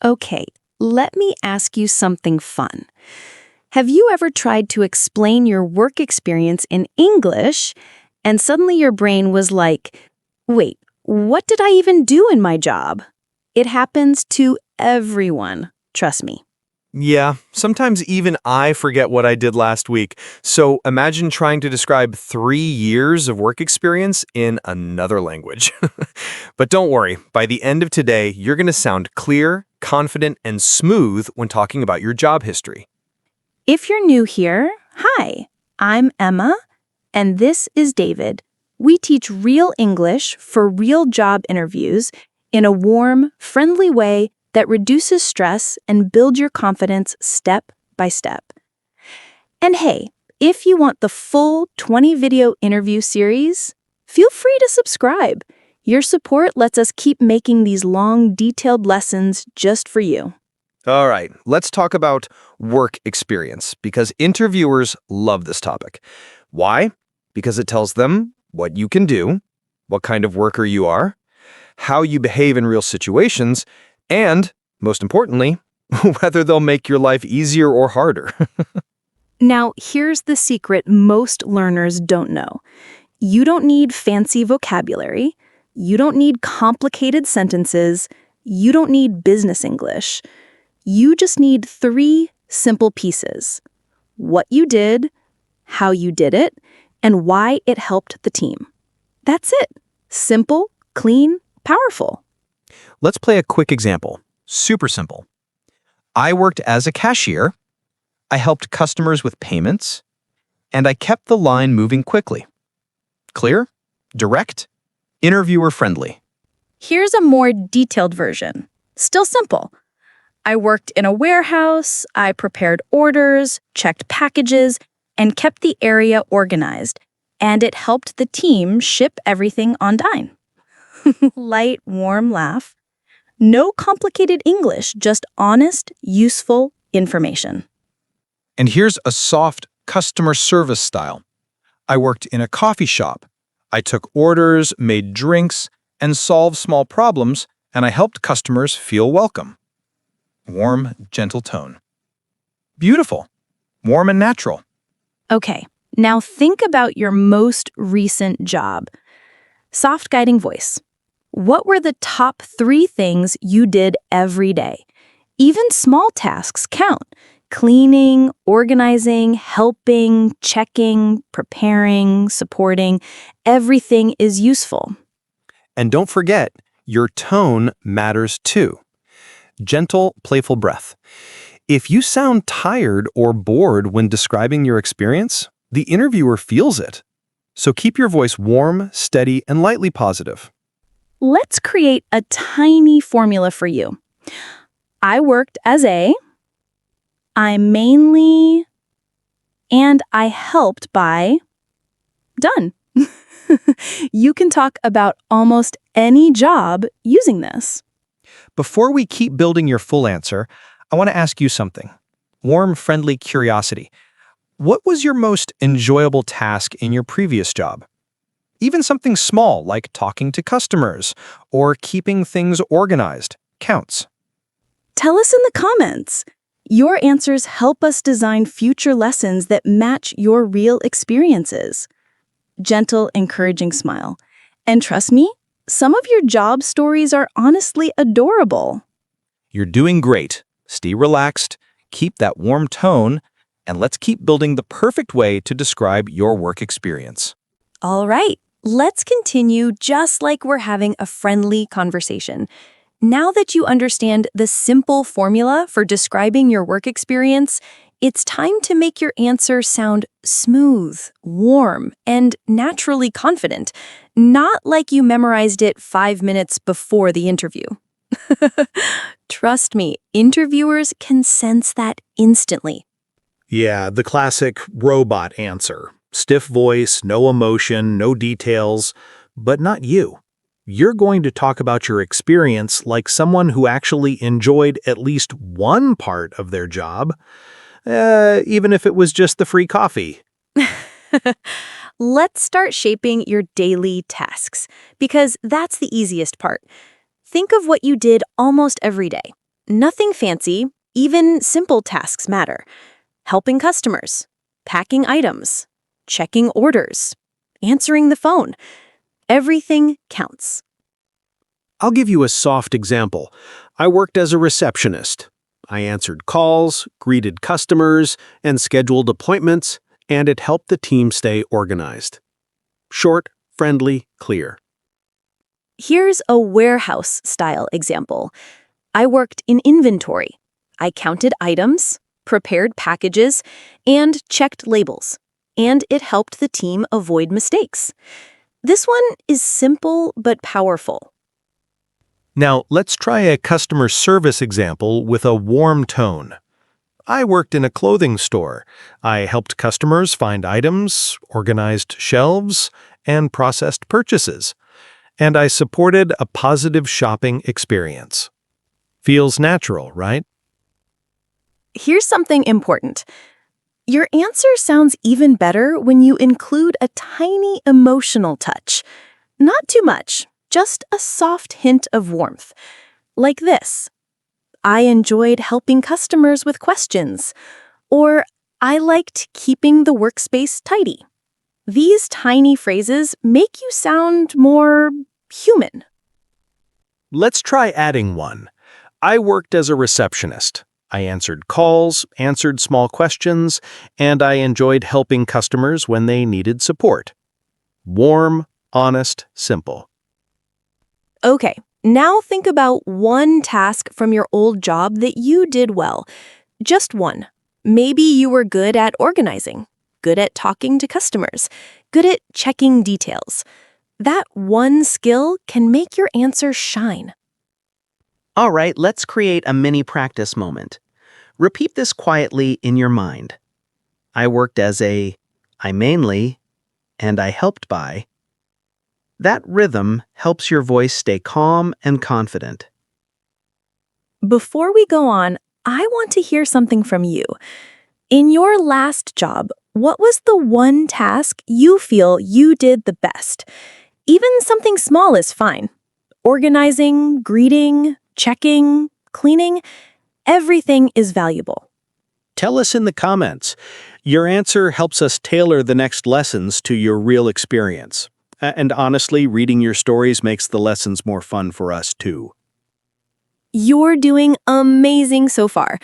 Okay, let me ask you something fun. Have you ever tried to explain your work experience in English and suddenly your brain was like, wait, what did I even do in my job? It happens to everyone, trust me. Yeah, sometimes even I forget what I did last week. So imagine trying to describe 3 years of work experience in another language. But don't worry, by the end of today, you're going to sound clear, confident, and smooth when talking about your job history. If you're new here, hi, I'm Emma, and this is David. We teach real English for real job interviews in a warm, friendly way that reduces stress and builds your confidence step by step. And hey, if you want the full 20-video interview series, feel free to subscribe. Your support lets us keep making these long, detailed lessons just for you. All right, let's talk about work experience because interviewers love this topic. Why? Because it tells them what you can do, what kind of worker you are, how you behave in real situations, and, most importantly, whether they'll make your life easier or harder. Now, here's the secret most learners don't know. You don't need fancy vocabulary. You don't need complicated sentences. You don't need business English. You just need 3 simple pieces: what you did, how you did it, and why it helped the team. That's it. Simple, clean, powerful. Let's play a quick example. Super simple. I worked as a cashier, I helped customers with payments, and I kept the line moving quickly. Clear? Direct? Interviewer friendly. Here's a more detailed version. Still simple. I worked in a warehouse, I prepared orders, checked packages, and kept the area organized, and it helped the team ship everything on time. Light, warm laugh. No complicated English, just honest, useful information. And here's a soft customer service style. I worked in a coffee shop. I took orders, made drinks, and solved small problems, and I helped customers feel welcome. Warm, gentle tone. Beautiful. Warm and natural. Okay, now think about your most recent job. Soft guiding voice. What were the top 3 things you did every day? Even small tasks count. Cleaning, organizing, helping, checking, preparing, supporting. Everything is useful. And don't forget, your tone matters too. Gentle, playful breath. If you sound tired or bored when describing your experience, the interviewer feels it. So keep your voice warm, steady, and lightly positive. Let's create a tiny formula for you. I worked as I mainly, and I helped by, done. You can talk about almost any job using this. Before we keep building your full answer, I want to ask you something. Warm, friendly curiosity. What was your most enjoyable task in your previous job? Even something small like talking to customers or keeping things organized counts. Tell us in the comments. Your answers help us design future lessons that match your real experiences. Gentle, encouraging smile. And trust me, some of your job stories are honestly adorable. You're doing great. Stay relaxed, keep that warm tone, and let's keep building the perfect way to describe your work experience. All right, let's continue just like we're having a friendly conversation. Now that you understand the simple formula for describing your work experience, it's time to make your answer sound smooth, warm, and naturally confident, not like you memorized it 5 minutes before the interview. Trust me, interviewers can sense that instantly. Yeah, the classic robot answer. Stiff voice, no emotion, no details, but not you. You're going to talk about your experience like someone who actually enjoyed at least one part of their job, even if it was just the free coffee. Let's start shaping your daily tasks, because that's the easiest part. Think of what you did almost every day. Nothing fancy, even simple tasks matter. Helping customers, packing items, checking orders, answering the phone. Everything counts. I'll give you a soft example. I worked as a receptionist. I answered calls, greeted customers, and scheduled appointments, and it helped the team stay organized. Short, friendly, clear. Here's a warehouse-style example. I worked in inventory. I counted items, prepared packages, and checked labels. And it helped the team avoid mistakes. This one is simple but powerful. Now, let's try a customer service example with a warm tone. I worked in a clothing store. I helped customers find items, organized shelves, and processed purchases. And I supported a positive shopping experience. Feels natural, right? Here's something important. Your answer sounds even better when you include a tiny emotional touch. Not too much, just a soft hint of warmth. Like this. I enjoyed helping customers with questions. Or I liked keeping the workspace tidy. These tiny phrases make you sound more human. Let's try adding one. I worked as a receptionist. I answered calls, answered small questions, and I enjoyed helping customers when they needed support. Warm, honest, simple. Okay, now think about one task from your old job that you did well. Just one. Maybe you were good at organizing, good at talking to customers, good at checking details. That one skill can make your answer shine. All right, let's create a mini practice moment. Repeat this quietly in your mind. I worked as a, I mainly, and I helped by. That rhythm helps your voice stay calm and confident. Before we go on, I want to hear something from you. In your last job, what was the one task you feel you did the best? Even something small is fine. Organizing, greeting, checking, cleaning, everything is valuable. Tell us in the comments. Your answer helps us tailor the next lessons to your real experience. And honestly, reading your stories makes the lessons more fun for us too. You're doing amazing so far.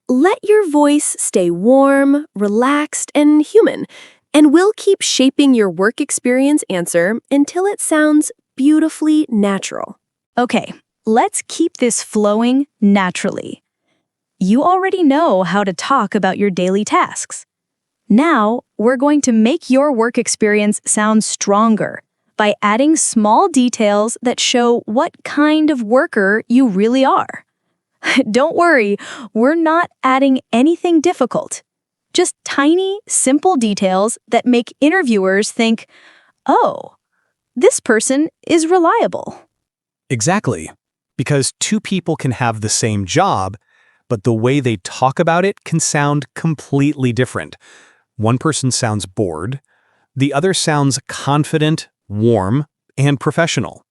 Let your voice stay warm, relaxed, and human, and we'll keep shaping your work experience answer until it sounds beautifully natural. Okay, let's keep this flowing naturally. You already know how to talk about your daily tasks. Now, we're going to make your work experience sound stronger by adding small details that show what kind of worker you really are. Don't worry, we're not adding anything difficult. Just tiny, simple details that make interviewers think, oh, this person is reliable. Exactly. Because two people can have the same job, but the way they talk about it can sound completely different. One person sounds bored, the other sounds confident, warm, and professional.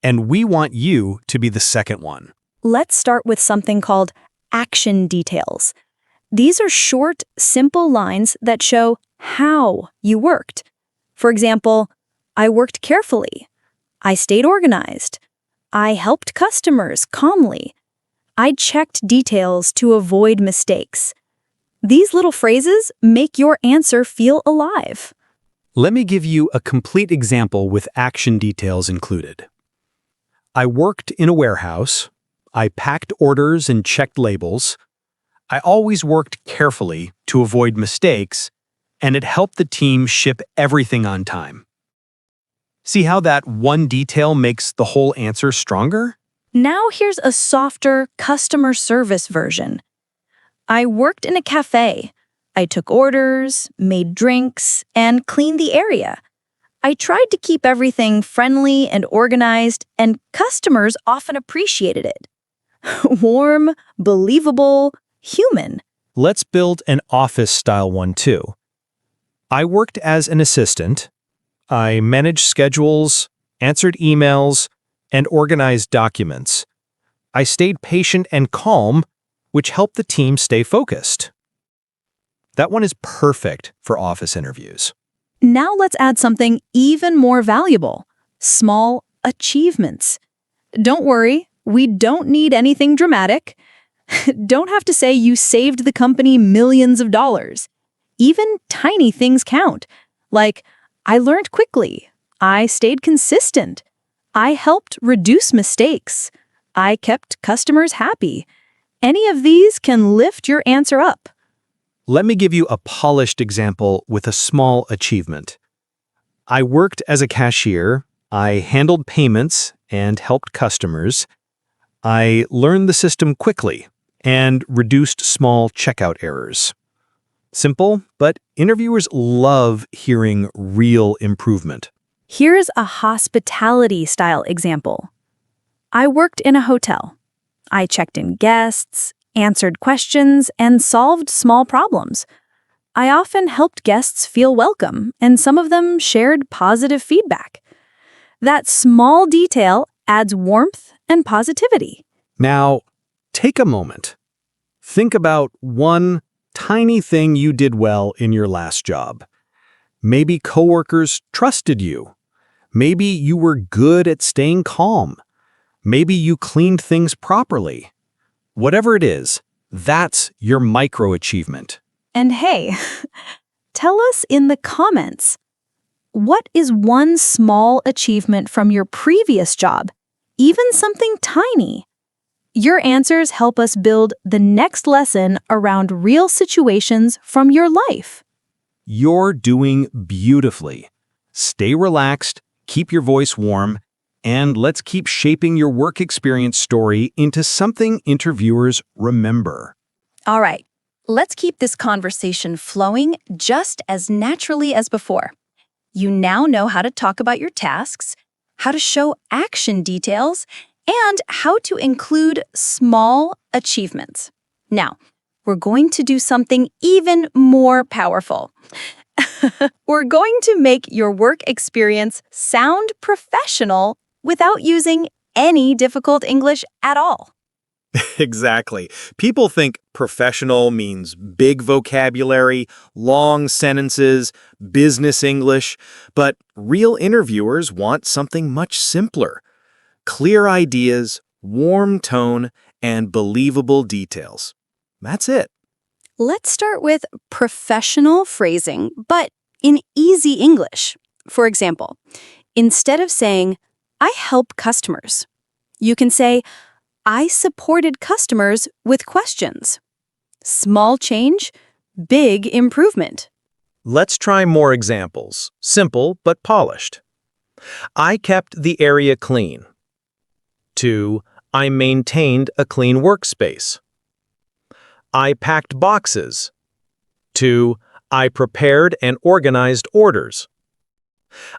And we want you to be the second one. Let's start with something called action details. These are short, simple lines that show how you worked. For example, I worked carefully. I stayed organized. I helped customers calmly. I checked details to avoid mistakes. These little phrases make your answer feel alive. Let me give you a complete example with action details included. I worked in a warehouse. I packed orders and checked labels. I always worked carefully to avoid mistakes, and it helped the team ship everything on time. See how that one detail makes the whole answer stronger? Now here's a softer customer service version. I worked in a cafe. I took orders, made drinks, and cleaned the area. I tried to keep everything friendly and organized, and customers often appreciated it. Warm, believable, human. Let's build an office-style one too. I worked as an assistant. I managed schedules, answered emails, and organized documents. I stayed patient and calm, which helped the team stay focused. That one is perfect for office interviews. Now let's add something even more valuable: small achievements. Don't worry, we don't need anything dramatic. Don't have to say you saved the company millions of dollars. Even tiny things count, like, I learned quickly, I stayed consistent, I helped reduce mistakes, I kept customers happy. Any of these can lift your answer up. Let me give you a polished example with a small achievement. I worked as a cashier, I handled payments and helped customers. I learned the system quickly and reduced small checkout errors. Simple, but interviewers love hearing real improvement. Here's a hospitality-style example. I worked in a hotel. I checked in guests, answered questions, and solved small problems. I often helped guests feel welcome, and some of them shared positive feedback. That small detail adds warmth and positivity. Now, take a moment. Think about one tiny thing you did well in your last job. Maybe coworkers trusted you. Maybe you were good at staying calm. Maybe you cleaned things properly. Whatever it is, that's your micro-achievement. And hey, tell us in the comments, what is one small achievement from your previous job, even something tiny? Your answers help us build the next lesson around real situations from your life. You're doing beautifully. Stay relaxed, keep your voice warm, and let's keep shaping your work experience story into something interviewers remember. All right, let's keep this conversation flowing just as naturally as before. You now know how to talk about your tasks, how to show action details, and how to include small achievements. Now, we're going to do something even more powerful. We're going to make your work experience sound professional without using any difficult English at all. Exactly. People think professional means big vocabulary, long sentences, business English, but real interviewers want something much simpler. Clear ideas, warm tone, and believable details. That's it. Let's start with professional phrasing, but in easy English. For example, instead of saying, I help customers, you can say, I supported customers with questions. Small change, big improvement. Let's try more examples, simple but polished. I kept the area clean. 2. I maintained a clean workspace. I packed boxes. 2. I prepared and organized orders.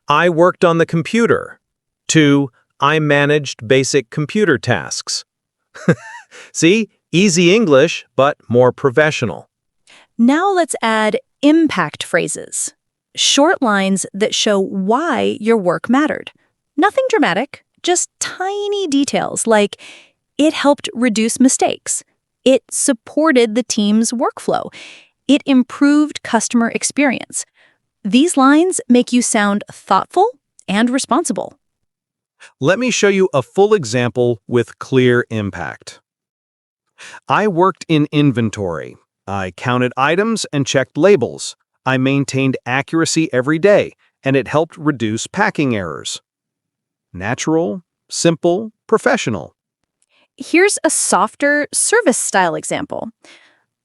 I worked on the computer. 2. I managed basic computer tasks. See, easy English, but more professional. Now let's add impact phrases. Short lines that show why your work mattered. Nothing dramatic, just tiny details like it helped reduce mistakes. It supported the team's workflow. It improved customer experience. These lines make you sound thoughtful and responsible. Let me show you a full example with clear impact. I worked in inventory. I counted items and checked labels. I maintained accuracy every day, and it helped reduce packing errors. Natural, simple, professional. Here's a softer service-style example.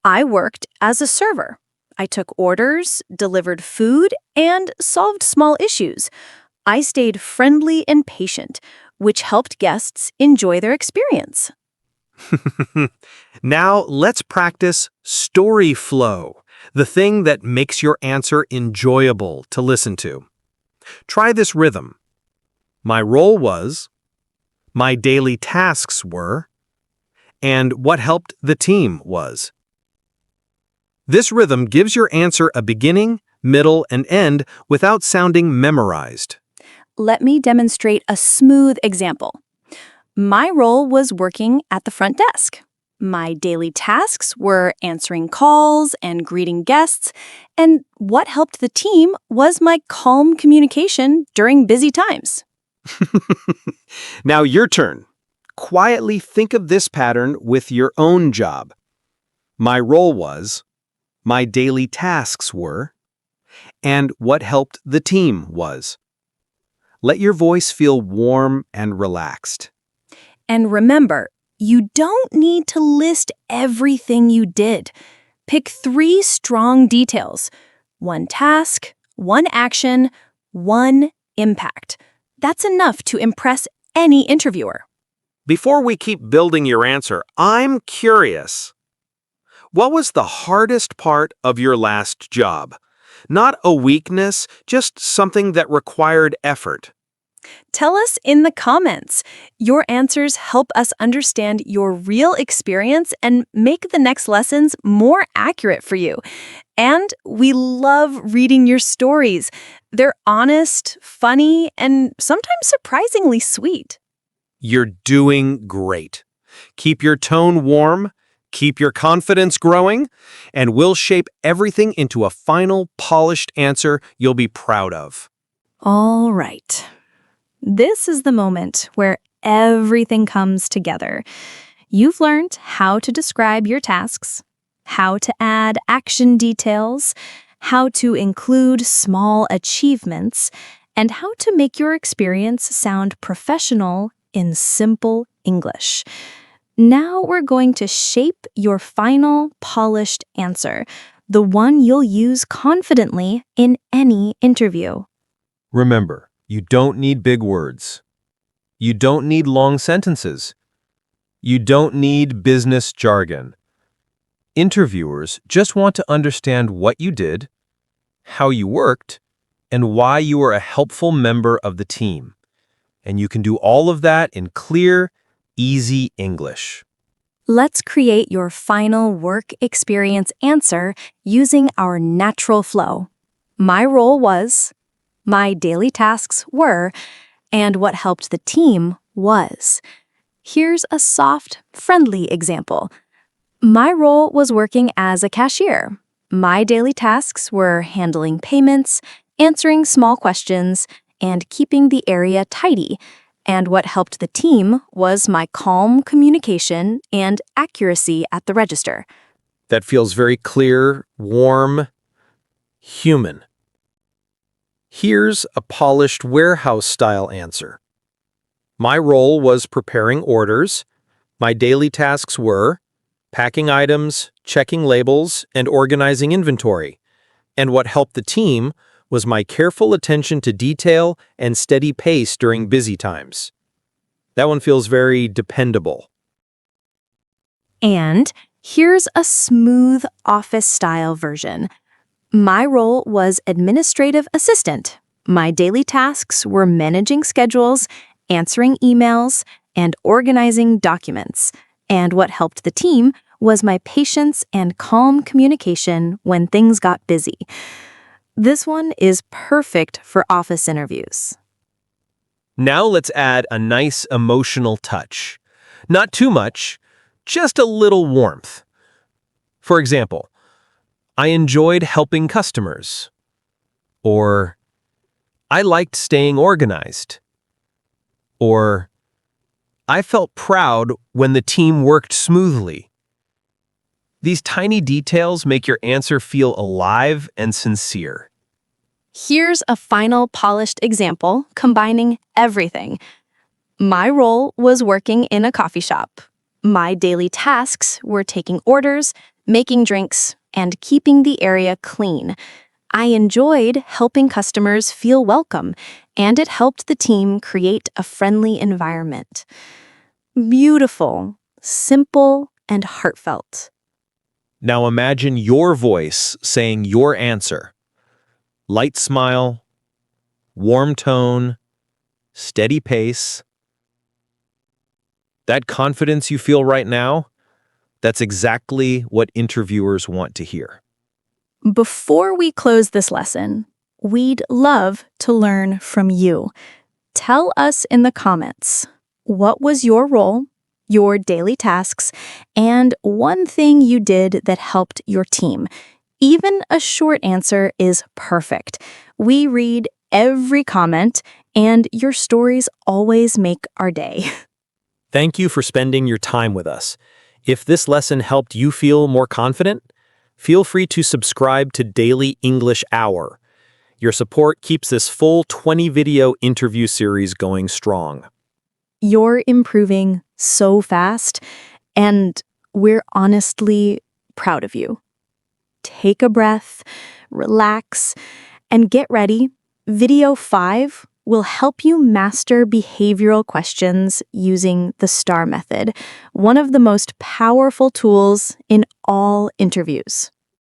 I worked as a server. I took orders, delivered food, and solved small issues. I stayed friendly and patient, which helped guests enjoy their experience. Now let's practice story flow, the thing that makes your answer enjoyable to listen to. Try this rhythm. My role was, my daily tasks were, and what helped the team was. This rhythm gives your answer a beginning, middle, and end without sounding memorized. Let me demonstrate a smooth example. My role was working at the front desk. My daily tasks were answering calls and greeting guests, and what helped the team was my calm communication during busy times. Now your turn. Quietly think of this pattern with your own job. My role was, my daily tasks were, and what helped the team was. Let your voice feel warm and relaxed. And remember, you don't need to list everything you did. Pick 3 strong details: one task, one action, one impact. That's enough to impress any interviewer. Before we keep building your answer, I'm curious. What was the hardest part of your last job? Not a weakness, just something that required effort. Tell us in the comments. Your answers help us understand your real experience and make the next lessons more accurate for you. And we love reading your stories. They're honest, funny, and sometimes surprisingly sweet. You're doing great. Keep your tone warm, keep your confidence growing, and we'll shape everything into a final, polished answer you'll be proud of. All right. This is the moment where everything comes together. You've learned how to describe your tasks, how to add action details, how to include small achievements, and how to make your experience sound professional in simple English. Now we're going to shape your final, polished answer, the one you'll use confidently in any interview. Remember, you don't need big words. You don't need long sentences. You don't need business jargon. Interviewers just want to understand what you did, how you worked, and why you were a helpful member of the team. And you can do all of that in clear, easy English. Let's create your final work experience answer using our natural flow. My role was, my daily tasks were, and what helped the team was. Here's a soft, friendly example. My role was working as a cashier. My daily tasks were handling payments, answering small questions, and keeping the area tidy. And what helped the team was my calm communication and accuracy at the register. That feels very clear, warm, human. Here's a polished warehouse-style answer. My role was preparing orders. My daily tasks were packing items, checking labels, and organizing inventory. And what helped the team was my careful attention to detail and steady pace during busy times. That one feels very dependable. And here's a smooth office-style version. My role was administrative assistant. My daily tasks were managing schedules, answering emails, and organizing documents. And what helped the team was my patience and calm communication when things got busy. This one is perfect for office interviews. Now let's add a nice emotional touch. Not too much, just a little warmth. For example, I enjoyed helping customers. Or, I liked staying organized. Or, I felt proud when the team worked smoothly. These tiny details make your answer feel alive and sincere. Here's a final polished example combining everything. My role was working in a coffee shop. My daily tasks were taking orders, making drinks, and keeping the area clean. I enjoyed helping customers feel welcome, and it helped the team create a friendly environment. Beautiful, simple, and heartfelt. Now imagine your voice saying your answer. Light smile, warm tone, steady pace. That confidence you feel right now, that's exactly what interviewers want to hear. Before we close this lesson, we'd love to learn from you. Tell us in the comments, What was your role, your daily tasks, and one thing you did that helped your team? Even a short answer is perfect. We read every comment, and your stories always make our day. Thank you for spending your time with us. If this lesson helped you feel more confident, feel free to subscribe to Daily English Hour. Your support keeps this full 20-video interview series going strong. You're improving so fast, and we're honestly proud of you. Take a breath, relax, and get ready. Video 5 will help you master behavioral questions using the STAR method, one of the most powerful tools in all interviews.